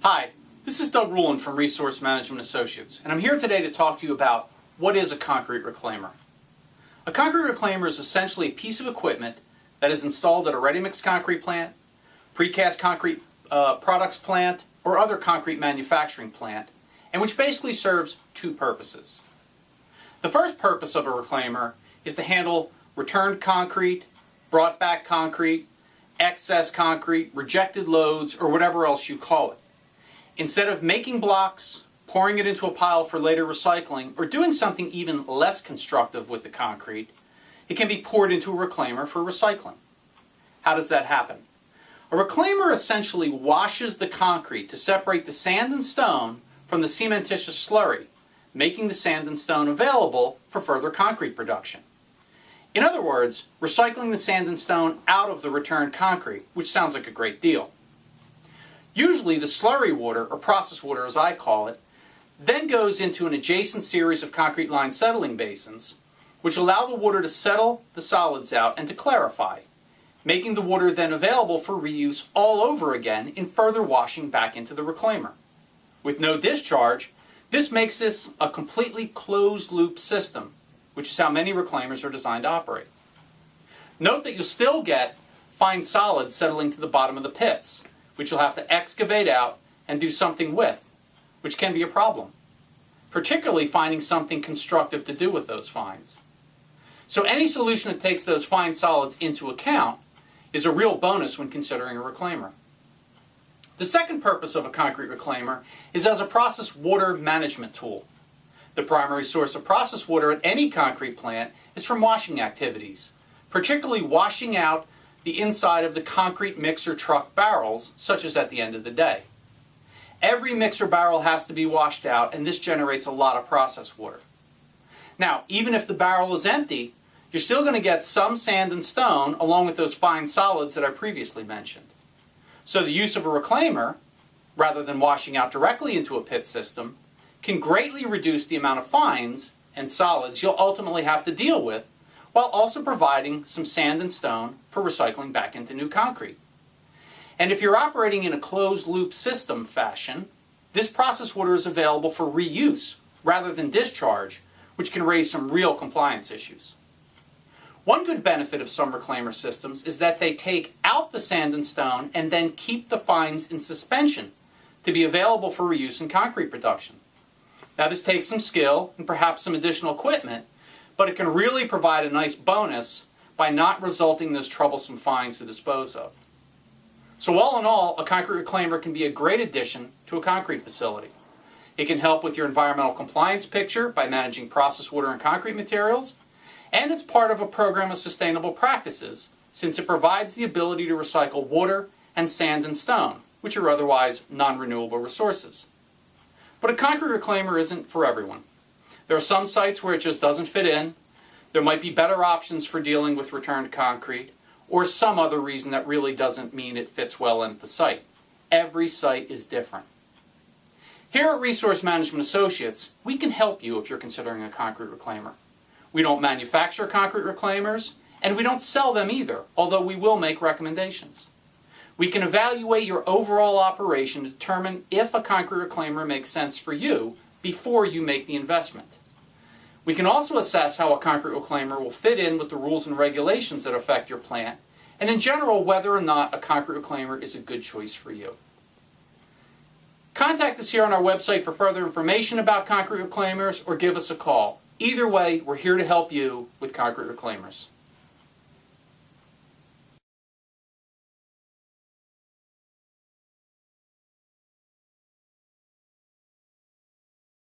Hi, this is Doug Ruhlin from Resource Management Associates, and I'm here today to talk to you about what is a concrete reclaimer. A concrete reclaimer is essentially a piece of equipment that is installed at a ready-mix concrete plant, precast concrete products plant, or other concrete manufacturing plant, and which basically serves two purposes. The first purpose of a reclaimer is to handle returned concrete, brought back concrete, excess concrete, rejected loads, or whatever else you call it. Instead of making blocks, pouring it into a pile for later recycling, or doing something even less constructive with the concrete, it can be poured into a reclaimer for recycling. How does that happen? A reclaimer essentially washes the concrete to separate the sand and stone from the cementitious slurry, making the sand and stone available for further concrete production. In other words, recycling the sand and stone out of the returned concrete, which sounds like a great deal. Usually the slurry water, or process water as I call it, then goes into an adjacent series of concrete-lined settling basins, which allow the water to settle the solids out and to clarify, making the water then available for reuse all over again in further washing back into the reclaimer. With no discharge, this makes this a completely closed-loop system, which is how many reclaimers are designed to operate. Note that you'll still get fine solids settling to the bottom of the pits, which you'll have to excavate out and do something with, which can be a problem, particularly finding something constructive to do with those fines. So any solution that takes those fine solids into account is a real bonus when considering a reclaimer. The second purpose of a concrete reclaimer is as a process water management tool. The primary source of process water at any concrete plant is from washing activities, particularly washing out the inside of the concrete mixer truck barrels, such as at the end of the day. Every mixer barrel has to be washed out, and this generates a lot of process water. Now, even if the barrel is empty, you're still going to get some sand and stone along with those fine solids that I previously mentioned. So the use of a reclaimer, rather than washing out directly into a pit system, can greatly reduce the amount of fines and solids you'll ultimately have to deal with, while also providing some sand and stone for recycling back into new concrete. And if you're operating in a closed-loop system fashion, this process water is available for reuse rather than discharge, which can raise some real compliance issues. One good benefit of some reclaimer systems is that they take out the sand and stone and then keep the fines in suspension to be available for reuse in concrete production. Now this takes some skill and perhaps some additional equipment, but it can really provide a nice bonus by not resulting in those troublesome fines to dispose of. So all in all, a concrete reclaimer can be a great addition to a concrete facility. It can help with your environmental compliance picture by managing process water and concrete materials, and it's part of a program of sustainable practices since it provides the ability to recycle water and sand and stone, which are otherwise non-renewable resources. But a concrete reclaimer isn't for everyone. There are some sites where it just doesn't fit in. There might be better options for dealing with returned concrete, or some other reason that really doesn't mean it fits well in at the site. Every site is different. Here at Resource Management Associates, we can help you if you're considering a concrete reclaimer. We don't manufacture concrete reclaimers, and we don't sell them either, although we will make recommendations. We can evaluate your overall operation to determine if a concrete reclaimer makes sense for you before you make the investment. We can also assess how a concrete reclaimer will fit in with the rules and regulations that affect your plant, and in general whether or not a concrete reclaimer is a good choice for you. Contact us here on our website for further information about concrete reclaimers or give us a call. Either way, we're here to help you with concrete reclaimers.